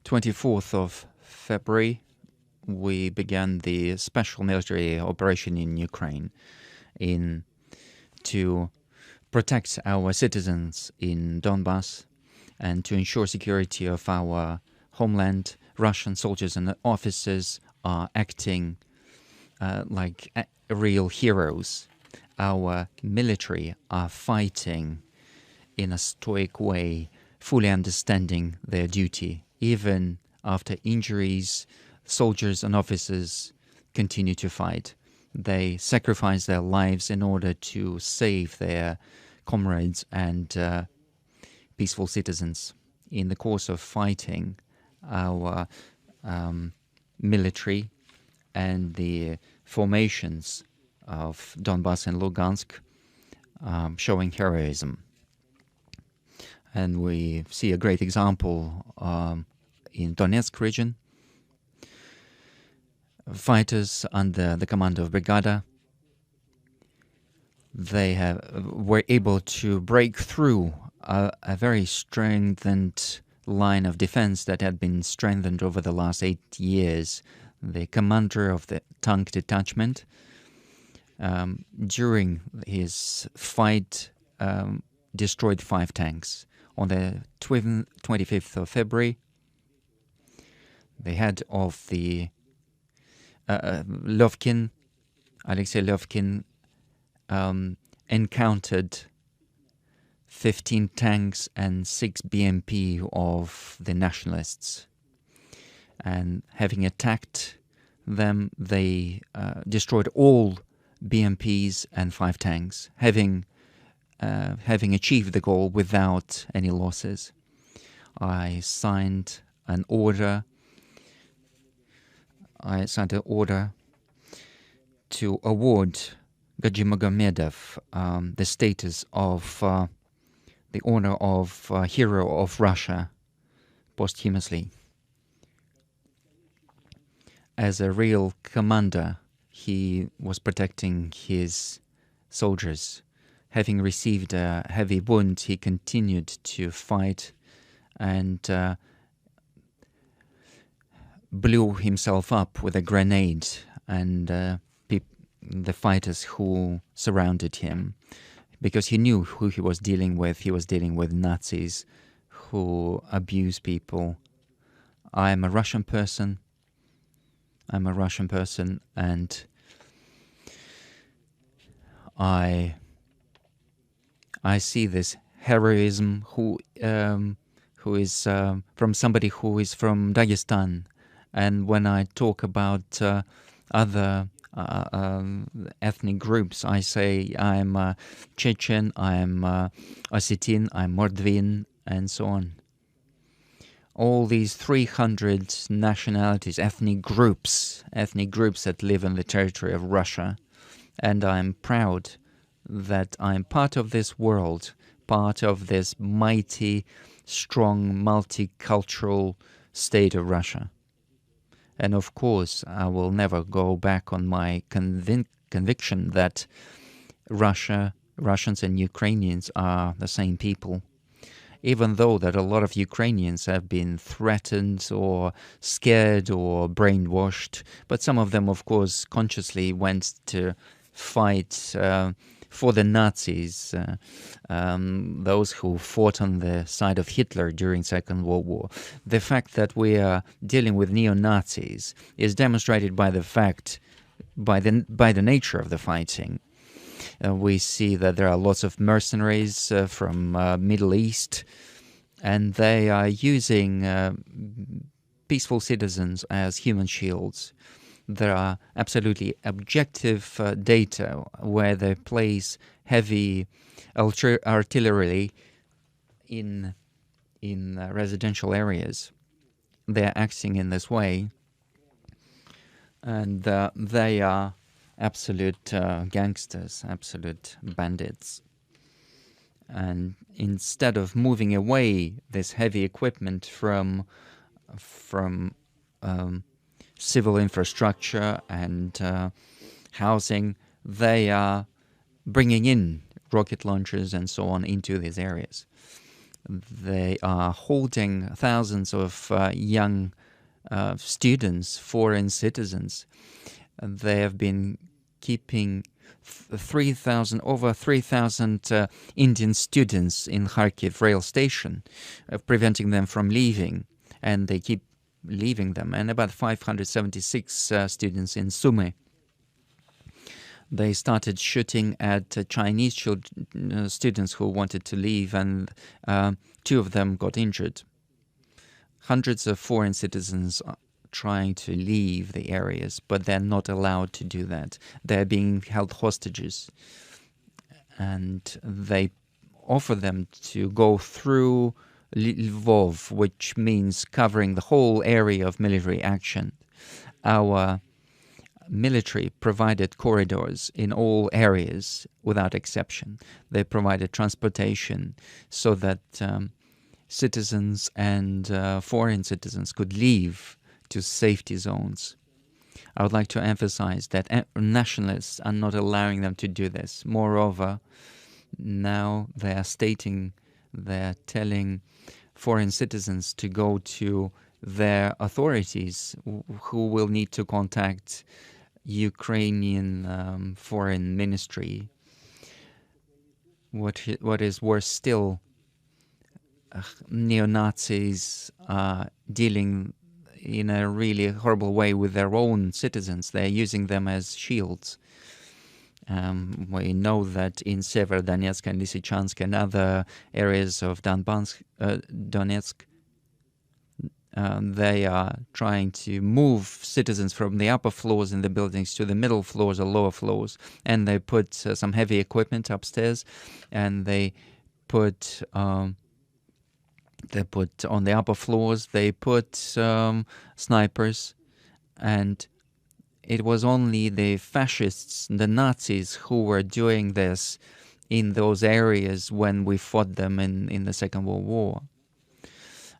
24th of February, we began the special military operation in Ukraine to protect our citizens in Donbass and to ensure security of our homeland. Russian soldiers and officers are acting like real heroes. Our military are fighting in a stoic way, fully understanding their duty. Even after injuries, soldiers and officers continue to fight. They sacrifice their lives in order to save their comrades and peaceful citizens. In the course of fighting, our military and the formations of Donbass and Lugansk showing heroism. And we see a great example in Donetsk region. Fighters under the command of Brigada, they were able to break through a very strengthened line of defense that had been strengthened over the last 8 years. The commander of the tank detachment, during his fight, destroyed 5 tanks. On the 25th of February, the head of the Alexei Lovkin, encountered 15 tanks and 6 BMP of the nationalists. And having attacked them, they destroyed all BMPs and 5 tanks, having achieved the goal without any losses. I signed an order to award Gaji Magomedov the status of the honor of Hero of Russia posthumously. As a real commander, he was protecting his soldiers. Having received a heavy wound, he continued to fight and blew himself up with a grenade and the fighters who surrounded him, because he knew who he was dealing with. He was dealing with Nazis who abuse people. I'm a Russian person, and I see this heroism who is from somebody who is from Dagestan. And when I talk about other ethnic groups, I say I'm Chechen, I'm Ossetin, I'm Mordvin, and so on. All these 300 nationalities, ethnic groups that live in the territory of Russia. And I'm proud that I'm part of this world, part of this mighty, strong, multicultural state of Russia. And of course, I will never go back on my conviction that Russians and Ukrainians are the same people. Even though that a lot of Ukrainians have been threatened or scared or brainwashed, but some of them, of course, consciously went to fight for the Nazis, those who fought on the side of Hitler during Second World War. The fact that we are dealing with neo-Nazis is demonstrated by the fact, by the nature of the fighting. We see that there are lots of mercenaries from Middle East, and they are using peaceful citizens as human shields. There are absolutely objective data where they place heavy artillery in residential areas. They are acting in this way, and they are absolute gangsters, absolute bandits. And instead of moving away this heavy equipment from civil infrastructure and housing, they are bringing in rocket launchers and so on into these areas. They are holding thousands of young students, foreign citizens. They have been keeping over 3,000 Indian students in Kharkiv rail station, preventing them from leaving, and they keep leaving them, and about 576 students in Sumy. They started shooting at Chinese students who wanted to leave, and 2 of them got injured. Hundreds of foreign citizens are trying to leave the areas, but they're not allowed to do that. They're being held hostages, and they offer them to go through Lvov, which means covering the whole area of military action. Our military provided corridors in all areas without exception. They provided transportation so that citizens and foreign citizens could leave to safety zones. I would like to emphasize that nationalists are not allowing them to do this. Moreover, now they're telling foreign citizens to go to their authorities, who will need to contact Ukrainian foreign ministry. What is worse still, neo-Nazis are dealing in a really horrible way with their own citizens. They're using them as shields. We know that in Severodonetsk and Lysychansk and other areas of Donetsk, they are trying to move citizens from the upper floors in the buildings to the middle floors or lower floors, and they put some heavy equipment upstairs, and they put on the upper floors, they put snipers, and it was only the fascists, the Nazis, who were doing this in those areas when we fought them in the Second World War.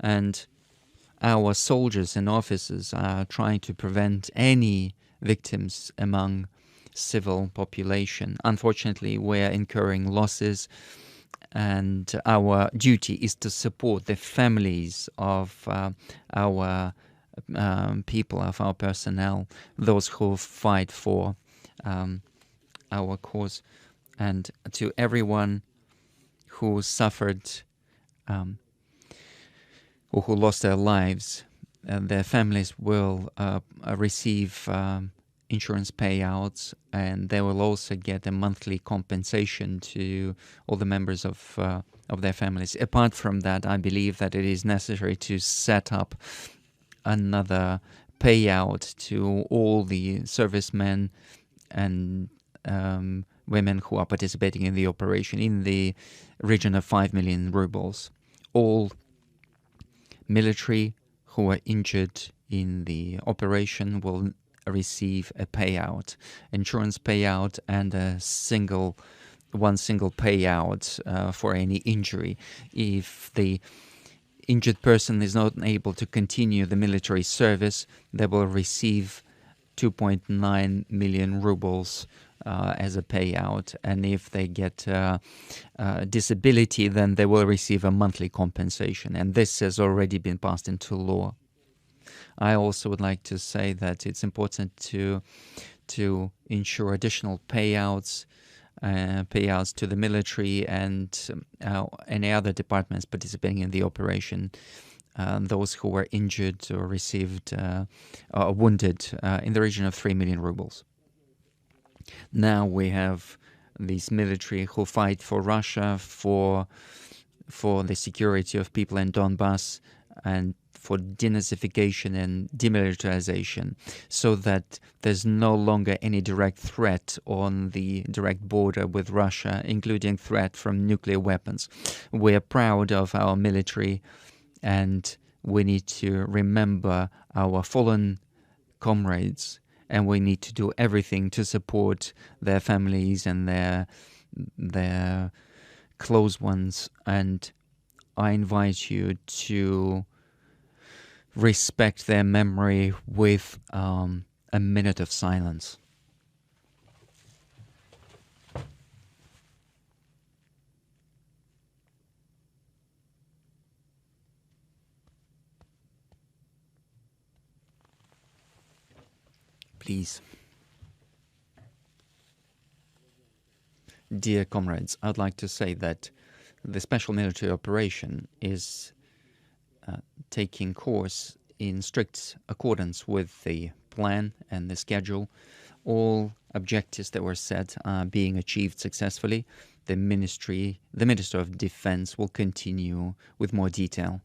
And our soldiers and officers are trying to prevent any victims among civil population. Unfortunately, we're incurring losses, and our duty is to support the families of our people, of our personnel, those who fight for our cause, and to everyone who suffered or who lost their lives. Their families will receive insurance payouts, and they will also get a monthly compensation to all the members of their families. Apart from that, I believe that it is necessary to set up another payout to all the servicemen and women who are participating in the operation in the region of 5 million rubles. All military who are injured in the operation will receive a payout, insurance payout, and one single payout for any injury. If the injured person is not able to continue the military service, they will receive 2.9 million rubles as a payout, and if they get disability, then they will receive a monthly compensation, and this has already been passed into law. I also would like to say that it's important to ensure additional payouts to the military and any other departments participating in the operation, those who were injured or received or wounded in the region of 3 million rubles. Now we have these military who fight for Russia, for the security of people in Donbass, and for denazification and demilitarization, so that there's no longer any direct threat on the direct border with Russia, including threat from nuclear weapons. We're proud of our military, and we need to remember our fallen comrades, and we need to do everything to support their families and their close ones. And I invite you to respect their memory with a minute of silence. please. Dear comrades, I'd like to say that the special military operation is taking course in strict accordance with the plan and the schedule. All objectives that were set are being achieved successfully. The Minister of Defense will continue with more detail.